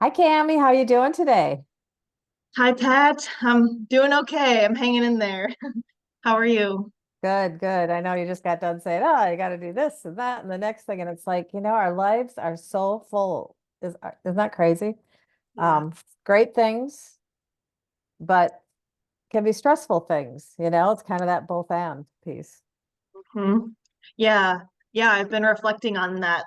Hi, Cami. How you doing today? Hi, Pat. I'm doing okay. I'm hanging in there. How are you? Good, good. I know you just got done saying, "Oh, you got to do this and that and the next thing," and it's like, our lives are so full. Isn't that crazy? Yeah. Great things, but can be stressful things. It's kind of that both and piece. Hmm. Yeah. Yeah, I've been reflecting on that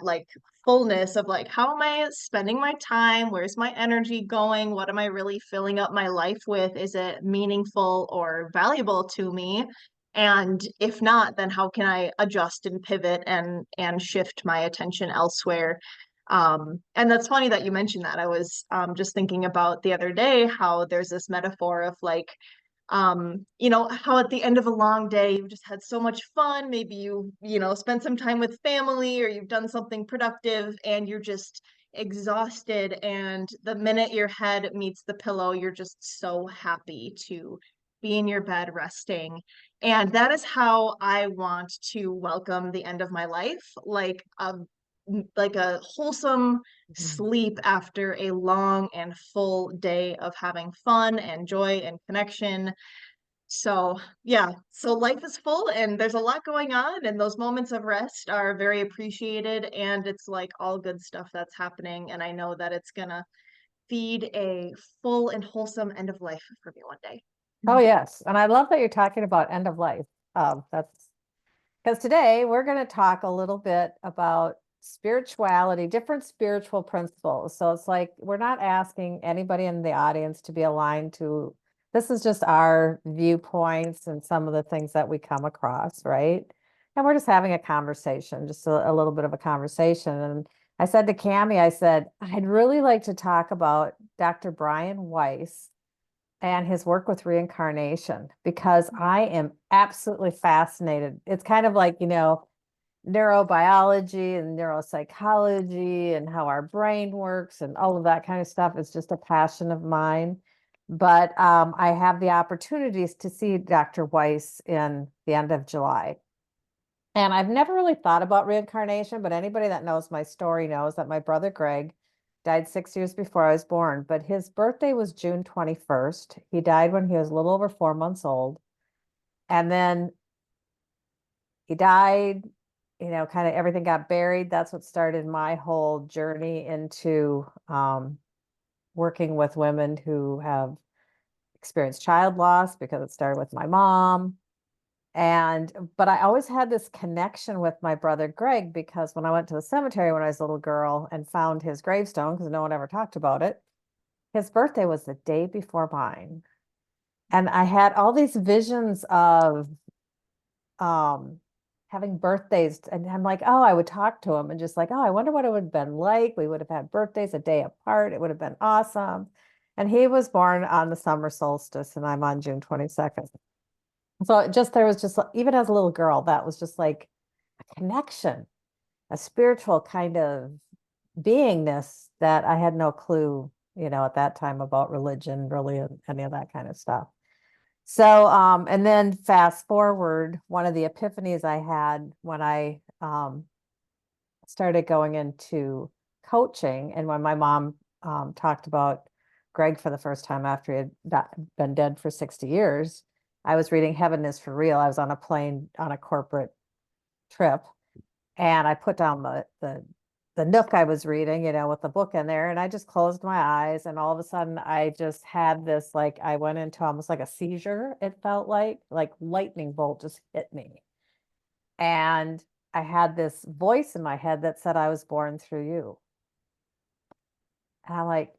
fullness of how am I spending my time? Where's my energy going? What am I really filling up my life with? Is it meaningful or valuable to me? And if not, then how can I adjust and pivot and shift my attention elsewhere? And that's funny that you mentioned that. I was just thinking about the other day how there's this metaphor of how at the end of a long day you've just had so much fun. Maybe spent some time with family or you've done something productive and you're just exhausted. And the minute your head meets the pillow, you're just so happy to be in your bed resting. And that is how I want to welcome the end of my life, like a wholesome Mhm. sleep after a long and full day of having fun and joy and connection. So, yeah, so life is full and there's a lot going on, and those moments of rest are very appreciated. And it's like all good stuff that's happening. And I know that it's gonna feed a full and wholesome end of life for me one day. Oh, yes. And I love that you're talking about end of life. That's because today we're going to talk a little bit about spirituality, different spiritual principles. So it's like we're not asking anybody in the audience to be aligned to, this is just our viewpoints and some of the things that we come across, right? And we're just having a conversation, just a little bit of a conversation. And I said to Cami, I said, I'd really like to talk about Dr. Brian Weiss and his work with reincarnation because I am absolutely fascinated. It's kind of like, neurobiology and neuropsychology and how our brain works and all of that kind of stuff is just a passion of mine. But I have the opportunities to see Dr. Weiss in the end of July. And I've never really thought about reincarnation, but anybody that knows my story knows that my brother Greg died 6 years before I was born, but his birthday was June 21st. He died when he was a little over 4 months old. And then he died, kind of everything got buried. That's what started my whole journey into working with women who have experienced child loss because it started with my mom. But I always had this connection with my brother Greg because when I went to the cemetery when I was a little girl and found his gravestone, because no one ever talked about it, his birthday was the day before mine. And I had all these visions of um having birthdays. And I'm like, oh, I would talk to him and just like, oh, I wonder what it would have been like. We would have had birthdays a day apart. It would have been awesome. And he was born on the summer solstice, and I'm on June 22nd. So there was just, even as a little girl, that was just like a connection, a spiritual kind of beingness that I had no clue, at that time about religion, really, and any of that kind of stuff. So, and then fast forward, one of the epiphanies I had when I started going into coaching, and when my mom talked about Greg for the first time after he had been dead for 60 years, I was reading Heaven is for Real. I was on a plane on a corporate trip, and I put down the nook I was reading, with the book in there, and I just closed my eyes, and all of a sudden I just had this, like, I went into almost like a seizure. It felt like lightning bolt just hit me. And I had this voice in my head that said I was born through you. And I'm like,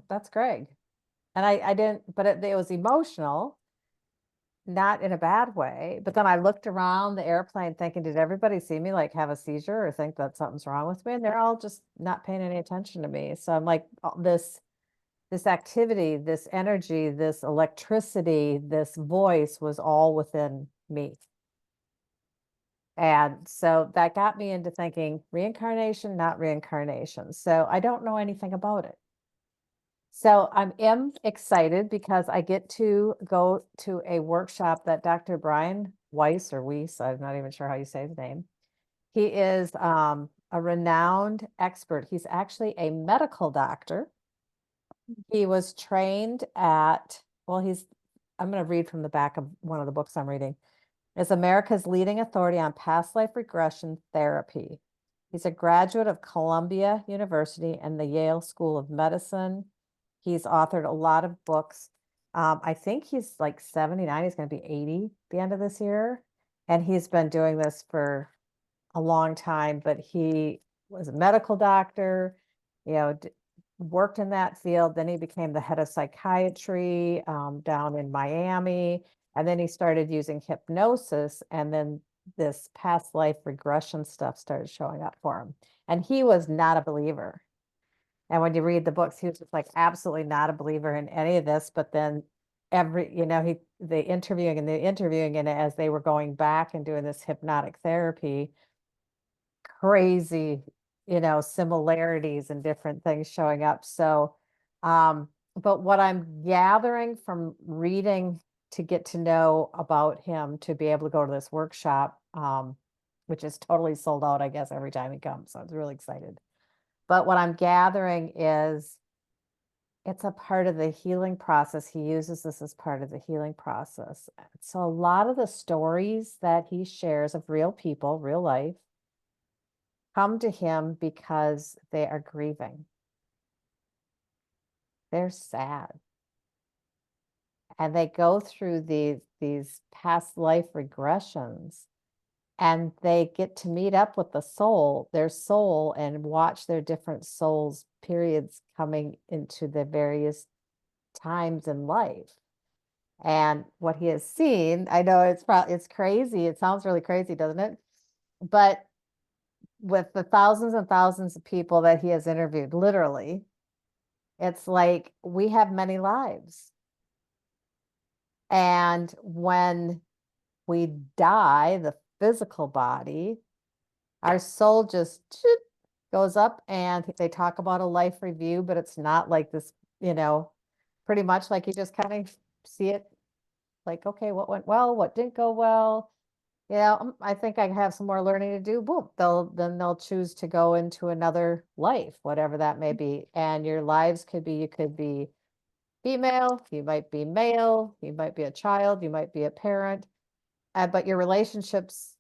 that's Greg. And I didn't, but it was emotional, not in a bad way. But then I looked around the airplane thinking, did everybody see me like have a seizure or think that something's wrong with me? And they're all just not paying any attention to me. So I'm like, this activity, this energy, this electricity, this voice was all within me. And so that got me into thinking reincarnation, not reincarnation. So I don't know anything about it. So am excited because I get to go to a workshop that Dr. Brian Weiss or Weiss, I'm not even sure how you say his name. He is a renowned expert. He's actually a medical doctor, He was trained at, well, I'm going to read from the back of one of the books I'm reading. Is America's leading authority on past life regression therapy. He's a graduate of Columbia University and the Yale School of Medicine. He's authored a lot of books. I think he's like 79. He's going to be 80 at the end of this year. And he's been doing this for a long time, but he was a medical doctor, you know, worked in that field. Then he became the head of psychiatry down in Miami. And then he started using hypnosis. And then this past life regression stuff started showing up for him. And he was not a believer. And when you read the books, he was just like absolutely not a believer in any of this. But then the interviewing and as they were going back and doing this hypnotic therapy, crazy, similarities and different things showing up. So, but what I'm gathering from reading to get to know about him, to be able to go to this workshop, which is totally sold out, I guess, every time he comes. So I was really excited. But what I'm gathering is it's a part of the healing process. He uses this as part of the healing process. So a lot of the stories that he shares of real people, real life, come to him because they are grieving. They're sad. And they go through these past life regressions, and they get to meet up with their soul, and watch their different souls periods coming into the various times in life. And what he has seen, I know it's crazy. It sounds really crazy, doesn't it? But with the thousands and thousands of people that he has interviewed, literally, it's like we have many lives. And when we die, the physical body, our soul just goes up, and they talk about a life review, but it's not like this, pretty much like you just kind of see it like, okay, what went well, what didn't go well. I think I have some more learning to do. Boom, they'll choose to go into another life, whatever that may be. And your lives you could be female, you might be male, you might be a child, you might be a parent, but your relationships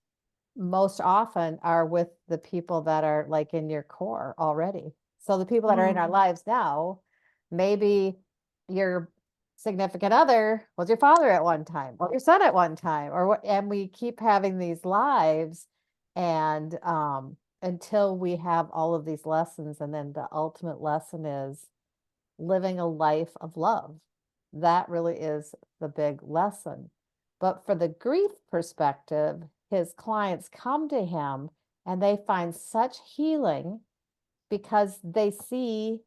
most often are with the people that are like in your core already. So the people that are in our lives now, maybe your significant other was your father at one time, or your son at one time, or what, and we keep having these lives, and until we have all of these lessons, and then the ultimate lesson is living a life of love. That really is the big lesson. But for the grief perspective, his clients come to him and they find such healing because they see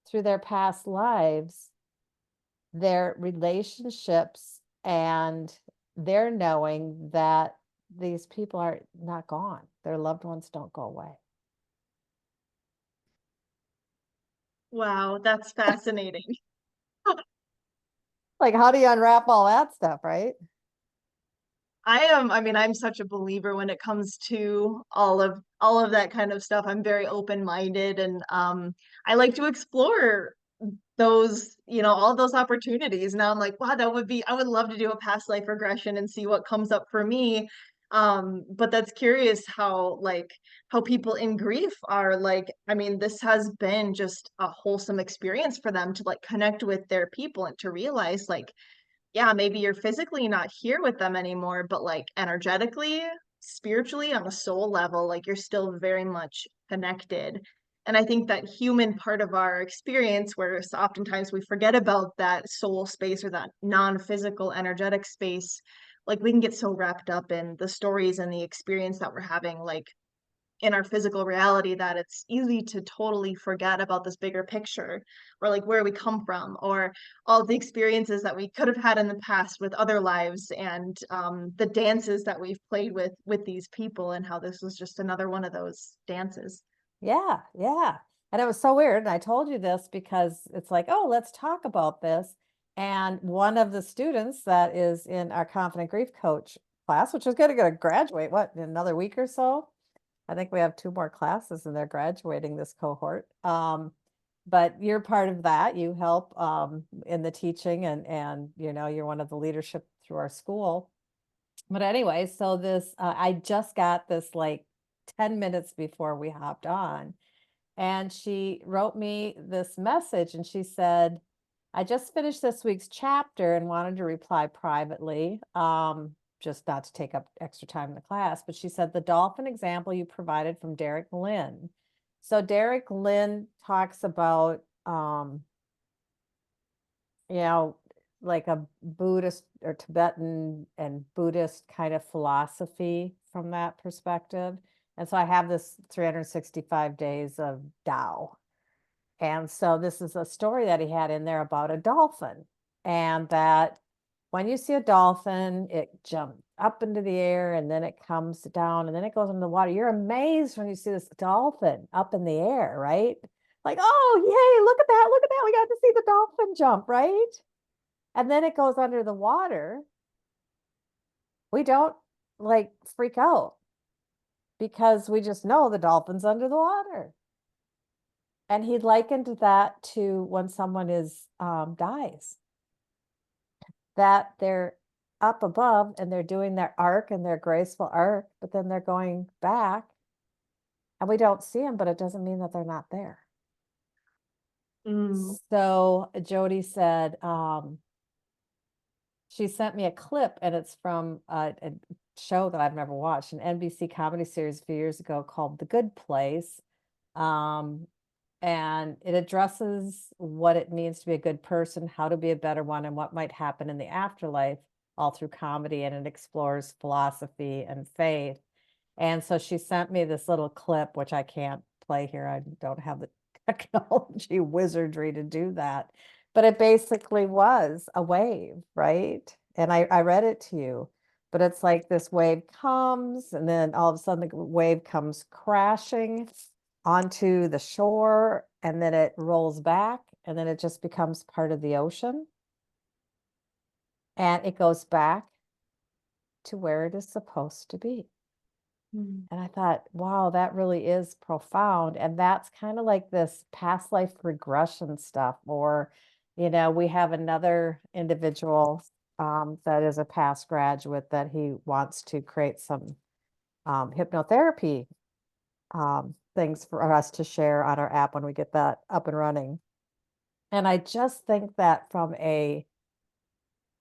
through their past lives their relationships, and they're knowing that these people are not gone. Their loved ones don't go away. Wow, that's fascinating. Like, how do you unwrap all that stuff, right? I mean, I'm such a believer when it comes to all of that kind of stuff. I'm very open-minded, and I like to explore those, all those opportunities. Now I'm like, wow, I would love to do a past life regression and see what comes up for me. But that's curious how people in grief are like, I mean, this has been just a wholesome experience for them to like connect with their people and to realize like, yeah, maybe you're physically not here with them anymore, but like energetically, spiritually, on a soul level, like you're still very much connected. And I think that human part of our experience, where oftentimes we forget about that soul space or that non-physical energetic space, like we can get so wrapped up in the stories and the experience that we're having, like in our physical reality, that it's easy to totally forget about this bigger picture, or like where we come from, or all the experiences that we could have had in the past with other lives, and the dances that we've played with these people, and how this was just another one of those dances. Yeah, yeah. And it was so weird. And I told you this because it's like, oh, let's talk about this. And one of the students that is in our Confident Grief Coach class, which is going to graduate, what, in another week or so? I think we have 2 more classes and they're graduating this cohort. but you're part of that. You help in the teaching, and you're one of the leadership through our school. But anyway, so this I just got this like 10 minutes before we hopped on, and she wrote me this message, and she said, I just finished this week's chapter and wanted to reply privately, just not to take up extra time in the class. But she said, the dolphin example you provided from Derek Lynn. So Derek Lynn talks about, you know, like a Buddhist or Tibetan and Buddhist kind of philosophy from that perspective. And so I have this 365 days of Tao. And so this is a story that he had in there about a dolphin, and that when you see a dolphin, it jumps up into the air and then it comes down and then it goes into the water. You're amazed when you see this dolphin up in the air, right? Like, oh, yay, look at that. Look at that. We got to see the dolphin jump, right? And then it goes under the water. We don't like freak out because we just know the dolphin's under the water. And he likened that to when someone dies, that they're up above and they're doing their arc and their graceful arc, but then they're going back and we don't see them, but it doesn't mean that they're not there. So Jody said, she sent me a clip, and it's from a show that I've never watched, an NBC comedy series a few years ago called The Good Place. And it addresses what it means to be a good person, how to be a better one, and what might happen in the afterlife, all through comedy, and it explores philosophy and faith. And so she sent me this little clip, which I can't play here. I don't have the technology wizardry to do that. But it basically was a wave, right? And I read it to you, but it's like this wave comes, and then all of a sudden the wave comes crashing onto the shore, and then it rolls back, and then it just becomes part of the ocean. And it goes back to where it is supposed to be. And I thought, wow, that really is profound. And that's kind of like this past life regression stuff. Or, we have another individual that is a past graduate that he wants to create some hypnotherapy things for us to share on our app when we get that up and running. And I just think that from a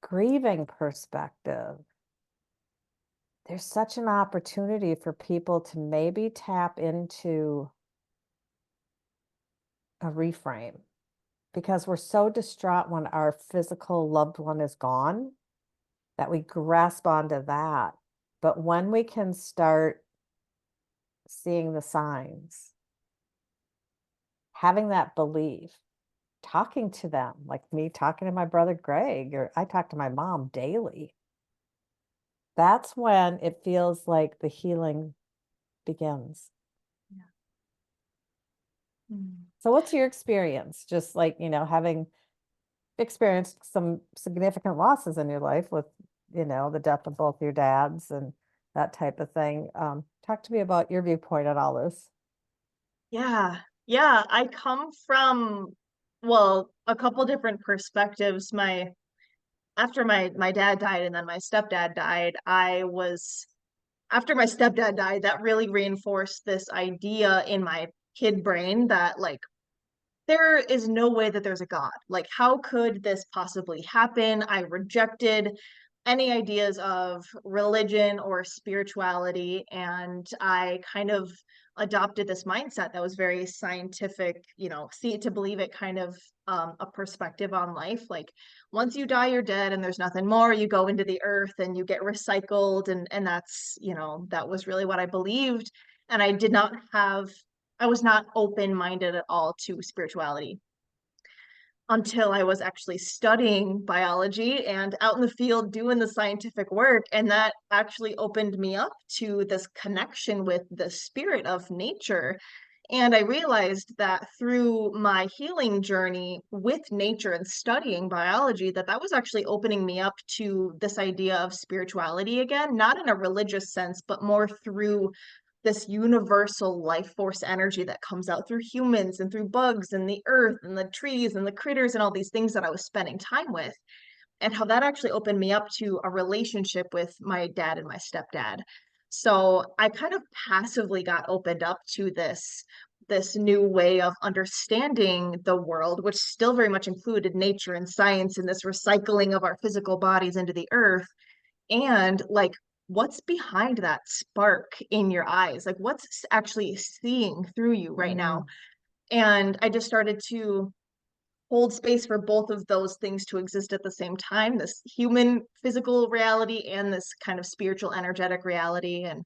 grieving perspective, there's such an opportunity for people to maybe tap into a reframe, because we're so distraught when our physical loved one is gone that we grasp onto that. But when we can start seeing the signs, having that belief, talking to them, like me talking to my brother Greg, or I talk to my mom daily, that's when it feels like the healing begins. So what's your experience? Just like, having experienced some significant losses in your life with, the death of both your dads and that type of thing. Talk to me about your viewpoint on all this. Yeah. Yeah. I come from, well, a couple different perspectives. After my dad died and then my stepdad died, after my stepdad died, that really reinforced this idea in my kid brain that like there is no way that there's a God. Like, how could this possibly happen? I rejected any ideas of religion or spirituality, and I kind of adopted this mindset that was very scientific, see it to believe it kind of a perspective on life. Like, once you die, you're dead, and there's nothing more. You go into the earth and you get recycled, and that's, that was really what I believed. And I was not open-minded at all to spirituality until I was actually studying biology and out in the field doing the scientific work. And that actually opened me up to this connection with the spirit of nature. And I realized that through my healing journey with nature and studying biology, that was actually opening me up to this idea of spirituality again, not in a religious sense, but more through this universal life force energy that comes out through humans and through bugs and the earth and the trees and the critters and all these things that I was spending time with, and how that actually opened me up to a relationship with my dad and my stepdad. So I kind of passively got opened up to this new way of understanding the world, which still very much included nature and science and this recycling of our physical bodies into the earth. And like, what's behind that spark in your eyes? Like, what's actually seeing through you right now? Mhm. And I just started to hold space for both of those things to exist at the same time, this human physical reality and this kind of spiritual energetic reality. And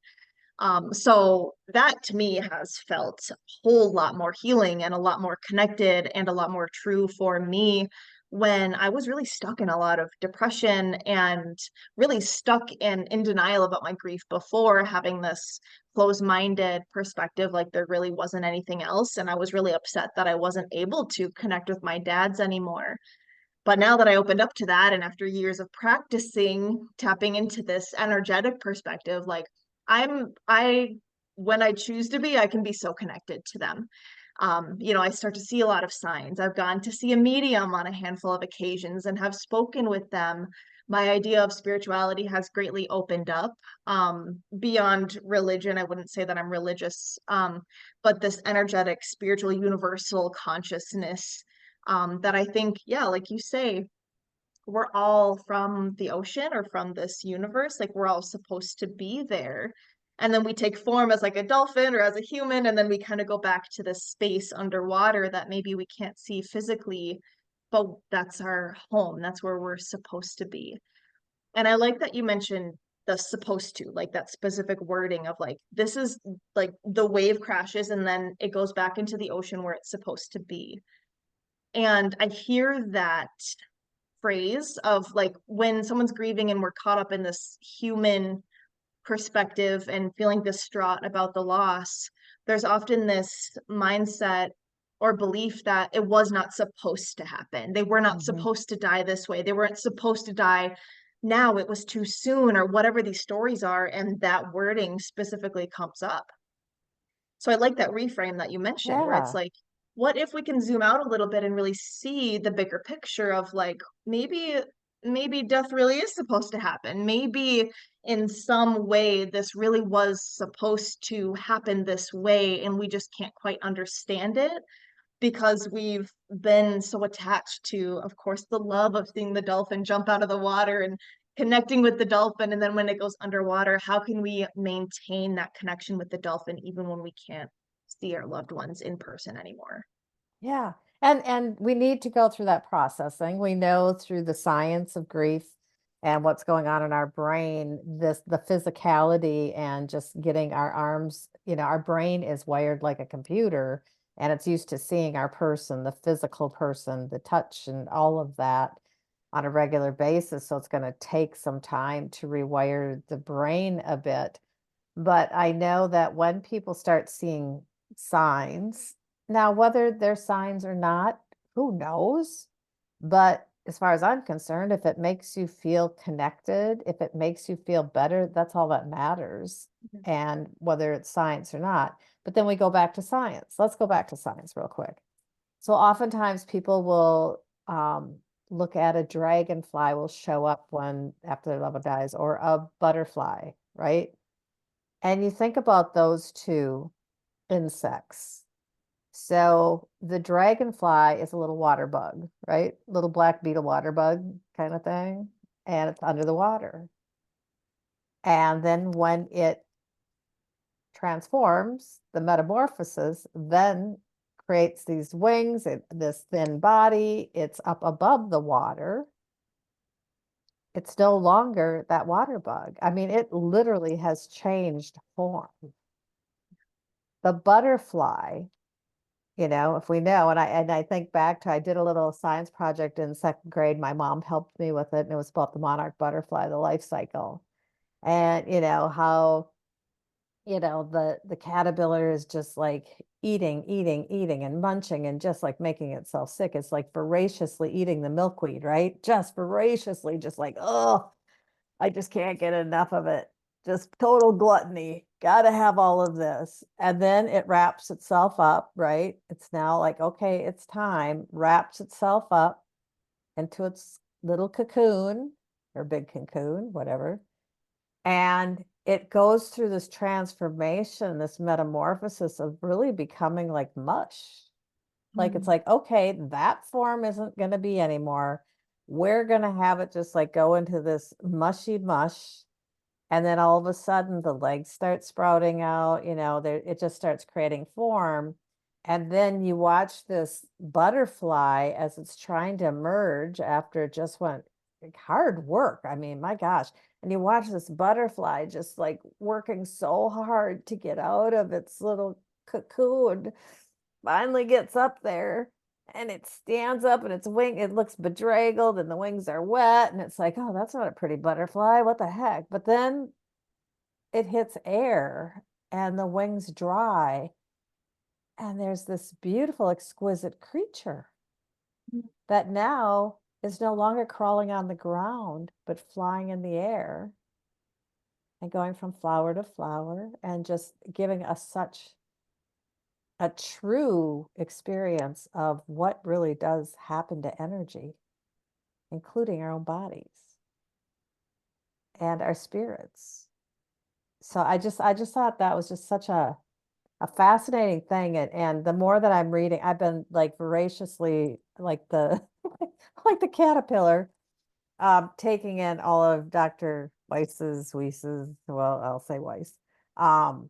so that to me has felt a whole lot more healing and a lot more connected and a lot more true for me when I was really stuck in a lot of depression and really stuck and in denial about my grief before, having this closed-minded perspective, like there really wasn't anything else. And I was really upset that I wasn't able to connect with my dad's anymore. But now that I opened up to that, and after years of practicing tapping into this energetic perspective, like I, when I choose to be, I can be so connected to them. I start to see a lot of signs. I've gone to see a medium on a handful of occasions and have spoken with them. My idea of spirituality has greatly opened up beyond religion. I wouldn't say that I'm religious, but this energetic, spiritual, universal consciousness that I think, yeah, like you say, we're all from the ocean or from this universe. Like we're all supposed to be there. And then we take form as like a dolphin or as a human, and then we kind of go back to this space underwater that maybe we can't see physically, but that's our home. That's where we're supposed to be. And I like that you mentioned the supposed to, like that specific wording of like, this is like the wave crashes and then it goes back into the ocean where it's supposed to be. And I hear that phrase of like when someone's grieving and we're caught up in this human perspective and feeling distraught about the loss, there's often this mindset or belief that it was not supposed to happen. They were not Mhm. supposed to die this way. They weren't supposed to die now. It was too soon, or whatever these stories are. And that wording specifically comes up. So I like that reframe that you mentioned, where it's Yeah. like, what if we can zoom out a little bit and really see the bigger picture of like maybe death really is supposed to happen. Maybe in some way this really was supposed to happen this way and we just can't quite understand it because we've been so attached to, of course, the love of seeing the dolphin jump out of the water and connecting with the dolphin. And then when it goes underwater, how can we maintain that connection with the dolphin even when we can't see our loved ones in person anymore? Yeah. And we need to go through that processing. We know through the science of grief and what's going on in our brain, the physicality and just getting our arms, our brain is wired like a computer and it's used to seeing our person, the physical person, the touch and all of that on a regular basis. So it's going to take some time to rewire the brain a bit. But I know that when people start seeing signs, now whether they're signs or not, who knows? But as far as I'm concerned, if it makes you feel connected, if it makes you feel better, that's all that matters. Mhm. And whether it's science or not. But then we go back to science. Let's go back to science real quick. So oftentimes people will look at a dragonfly will show up when after their lover dies, or a butterfly, right? And you think about those two insects. So the dragonfly is a little water bug, right? Little black beetle water bug kind of thing. And it's under the water. And then when it transforms, the metamorphosis then creates these wings, this thin body, it's up above the water. It's no longer that water bug. I mean, it literally has changed form. The butterfly, if we know, and I think back to I did a little science project in second grade. My mom helped me with it, and it was about the monarch butterfly, the life cycle. And how, the caterpillar is just like eating, eating, eating, and munching and just like making itself sick. It's like voraciously eating the milkweed, right? Just voraciously, just like, oh, I just can't get enough of it. just total gluttony. Got to have all of this. And then it wraps itself up, right? It's now like, okay, it's time, wraps itself up into its little cocoon or big cocoon, whatever. And it goes through this transformation, this metamorphosis of really becoming like mush. Like it's like, okay, that form isn't going to be anymore. We're going to have it just like go into this mushy mush. And then all of a sudden the legs start sprouting out, there it just starts creating form. And then you watch this butterfly as it's trying to emerge after it just went like, hard work. I mean, my gosh. And you watch this butterfly just like working so hard to get out of its little cocoon, finally gets up there and it stands up and its wing, it looks bedraggled and the wings are wet. And it's like, oh, that's not a pretty butterfly. What the heck? But then it hits air and the wings dry. And there's this beautiful, exquisite creature that now is no longer crawling on the ground, but flying in the air and going from flower to flower and just giving us such a true experience of what really does happen to energy, including our own bodies and our spirits. So I just thought that was just such a fascinating thing. And the more that I'm reading, I've been like voraciously like the like the caterpillar, taking in all of Dr. Weiss's, well, I'll say Weiss, all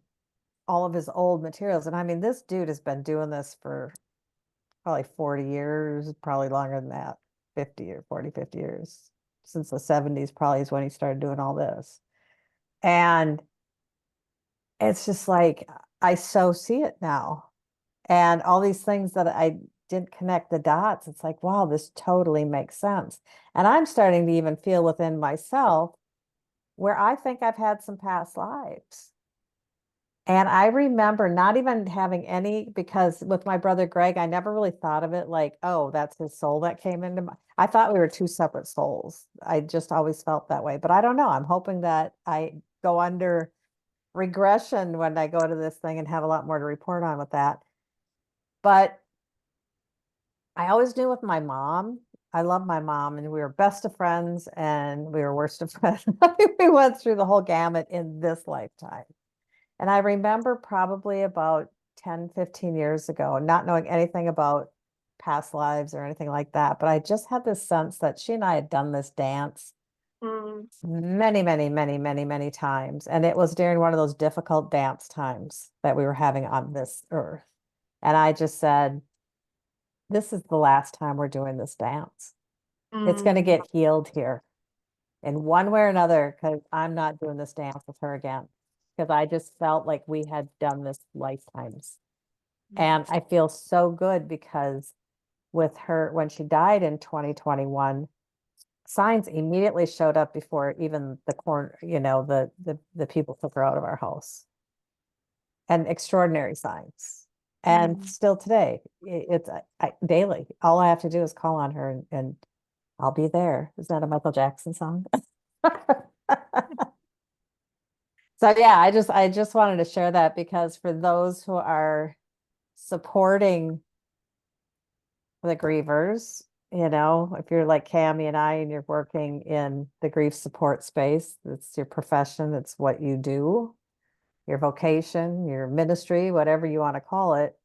of his old materials. And I mean, this dude has been doing this for probably 40 years, probably longer than that, 50 or 40, 50 years. Since the 70s, probably is when he started doing all this. And it's just like, I so see it now. And all these things that I didn't connect the dots, it's like, wow, this totally makes sense. And I'm starting to even feel within myself where I think I've had some past lives. And I remember not even having any, because with my brother Greg, I never really thought of it like, oh, that's his soul that came into my, I thought we were two separate souls. I just always felt that way. But I don't know. I'm hoping that I go under regression when I go to this thing and have a lot more to report on with that. But I always knew with my mom, I love my mom, and we were best of friends and we were worst of friends. We went through the whole gamut in this lifetime. And I remember probably about 10, 15 years ago, not knowing anything about past lives or anything like that, but I just had this sense that she and I had done this dance many, many, many, many, many times. And it was during one of those difficult dance times that we were having on this earth. And I just said, this is the last time we're doing this dance. It's going to get healed here in one way or another, because I'm not doing this dance with her again. Because I just felt like we had done this lifetimes. And I feel so good because with her, when she died in 2021, signs immediately showed up before even the people took her out of our house. And extraordinary signs. And still today, it's daily. All I have to do is call on her and I'll be there. Is that a Michael Jackson song? So yeah, I just wanted to share that, because for those who are supporting the grievers, if you're like Cami and I and you're working in the grief support space, it's your profession, it's what you do, your vocation, your ministry, whatever you want to call it,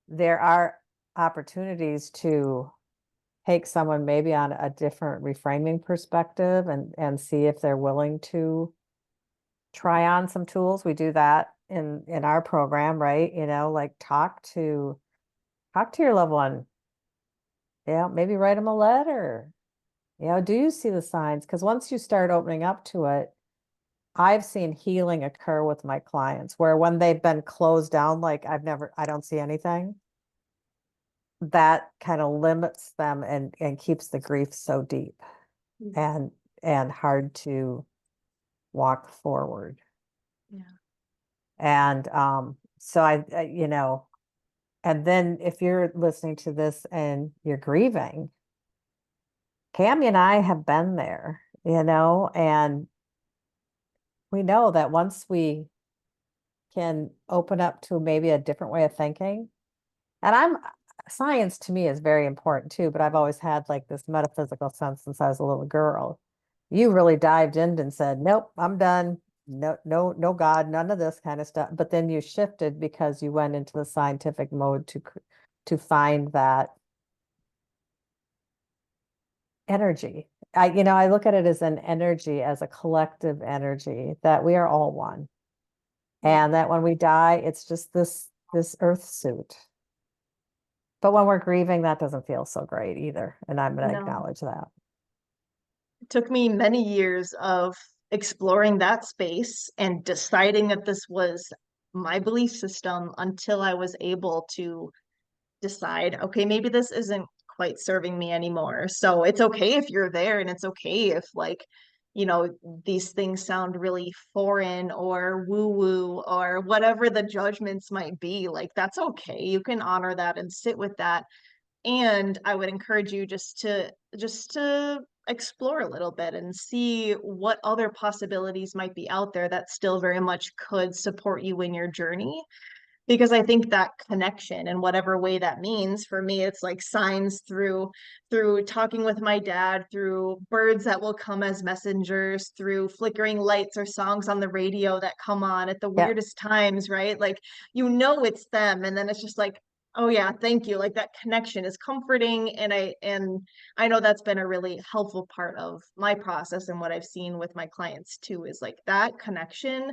there are opportunities to take someone maybe on a different reframing perspective and see if they're willing to try on some tools. We do that in our program, right? Like talk to your loved one. Maybe write them a letter. Do you see the signs? Because once you start opening up to it, I've seen healing occur with my clients where when they've been closed down, like I don't see anything, that kind of limits them and keeps the grief so deep and hard to walk forward. Yeah. And so and then if you're listening to this and you're grieving, Cami and I have been there, and we know that once we can open up to maybe a different way of thinking, and science to me is very important too, but I've always had like this metaphysical sense since I was a little girl. You really dived in and said, nope, I'm done. No, no, no God, none of this kind of stuff. But then you shifted because you went into the scientific mode to find that energy. I look at it as an energy, as a collective energy, that we are all one. Yeah. And that when we die, it's just this earth suit. But when we're grieving, that doesn't feel so great either. And I'm going to No. acknowledge that. It took me many years of exploring that space and deciding that this was my belief system until I was able to decide, okay, maybe this isn't quite serving me anymore. So it's okay if you're there, and it's okay if, like, these things sound really foreign or woo-woo or whatever the judgments might be. Like, that's okay. You can honor that and sit with that. And I would encourage you just to explore a little bit and see what other possibilities might be out there that still very much could support you in your journey, because I think that connection, in whatever way that means, for me, it's like signs through talking with my dad, through birds that will come as messengers, through flickering lights or songs on the radio that come on at the Yeah. weirdest times, right? Like, it's them, and then it's just like, oh yeah, thank you. Like, that connection is comforting, and I know that's been a really helpful part of my process, and what I've seen with my clients too, is like that connection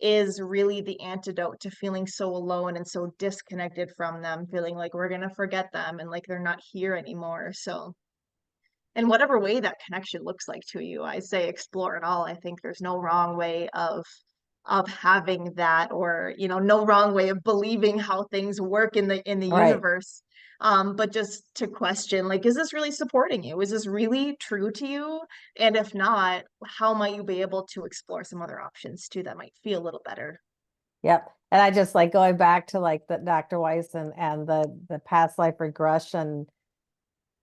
is really the antidote to feeling so alone and so disconnected from them, feeling like we're going to forget them and like they're not here anymore. So, in whatever way that connection looks like to you, I say explore it all. I think there's no wrong way of having that, or no wrong way of believing how things work in the Right. universe. But just to question, like, is this really supporting you? Is this really true to you? And if not, how might you be able to explore some other options too that might feel a little better? Yep. And I just like going back to like the Dr. Weiss and the past life regression.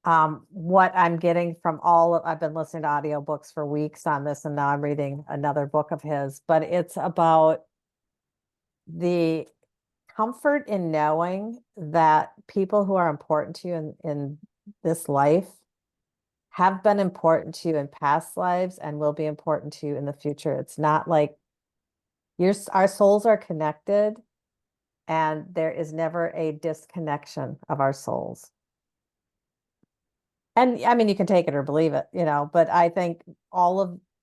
What I'm getting from I've been listening to audiobooks for weeks on this, and now I'm reading another book of his, but it's about the comfort in knowing that people who are important to you in this life have been important to you in past lives and will be important to you in the future. It's not like our souls are connected, and there is never a disconnection of our souls. And I mean, you can take it or believe it, but I think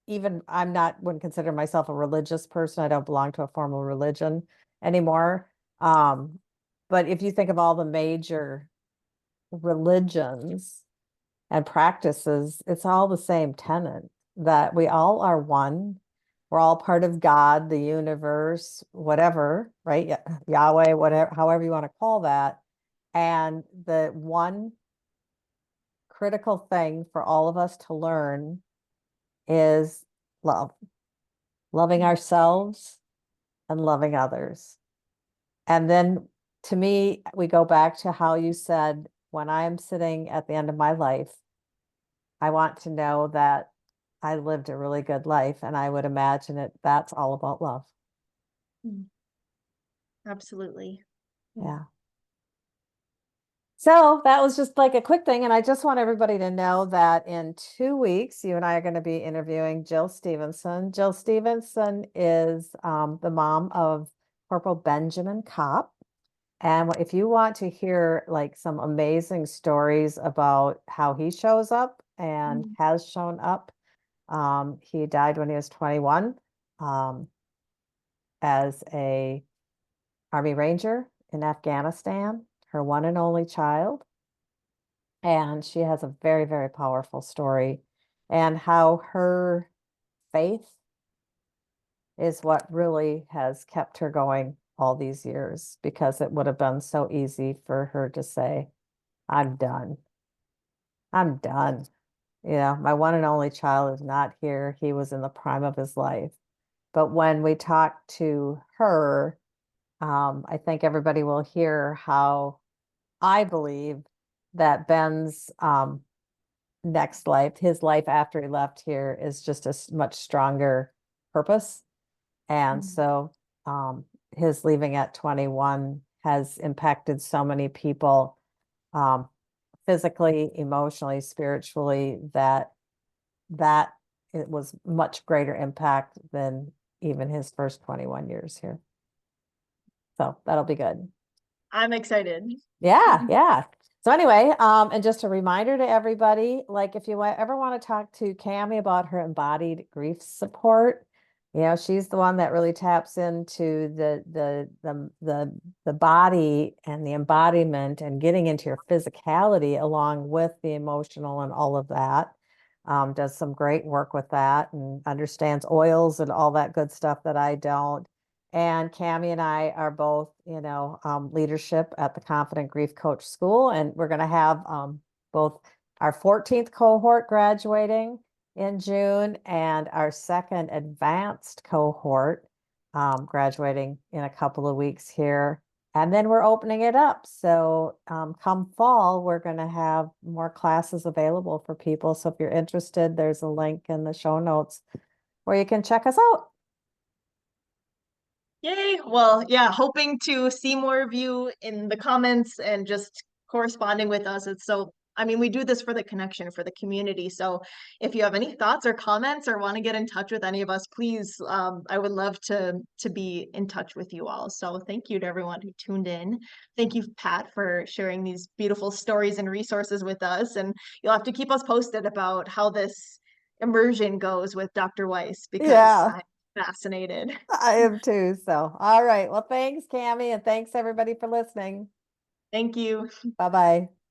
even wouldn't consider myself a religious person. I don't belong to a formal religion anymore. But if you think of all the major religions and practices, it's all the same tenet that we all are one. We're all part of God, the universe, whatever, right? Yahweh, whatever, however you want to call that. And the one critical thing for all of us to learn is love, loving ourselves and loving others. And then to me, we go back to how you said, when I'm sitting at the end of my life, I want to know that I lived a really good life. And I would imagine that's all about love. Mm. Absolutely. Yeah. So that was just like a quick thing. And I just want everybody to know that in 2 weeks, you and I are going to be interviewing Jill Stevenson. Jill Stevenson is the mom of Corporal Benjamin Kopp. And if you want to hear like some amazing stories about how he shows up and Mm. has shown up, he died when he was 21 as a Army Ranger in Afghanistan, her one and only child. And she has a very, very powerful story, and how her faith is what really has kept her going all these years, because it would have been so easy for her to say, I'm done. I'm done. My one and only child is not here. He was in the prime of his life. But when we talk to her, I think everybody will hear how I believe that Ben's next life, his life after he left here, is just a much stronger purpose. And Mm. so his leaving at 21 has impacted so many people, um, physically, emotionally, spiritually, that it was much greater impact than even his first 21 years here. So that'll be good. I'm excited. Yeah, yeah. So anyway, and just a reminder to everybody, like if you ever want to talk to Cami about her embodied grief support, she's the one that really taps into the body and the embodiment and getting into your physicality along with the emotional and all of that. Does some great work with that and understands oils and all that good stuff that I don't. And Cami and I are both, leadership at the Confident Grief Coach School, and we're going to have both our 14th cohort graduating in June and our second advanced cohort graduating in a couple of weeks here. And then we're opening it up. So come fall, we're going to have more classes available for people. So if you're interested, there's a link in the show notes where you can check us out. Yay. Well, yeah, hoping to see more of you in the comments and just corresponding with us. We do this for the connection, for the community. So if you have any thoughts or comments or want to get in touch with any of us, please, I would love to be in touch with you all. So thank you to everyone who tuned in. Thank you, Pat, for sharing these beautiful stories and resources with us. And you'll have to keep us posted about how this immersion goes with Dr. Weiss because Yeah. I'm fascinated. I am too. So, all right. Well, thanks, Cami, and thanks everybody for listening. Thank you. Bye bye.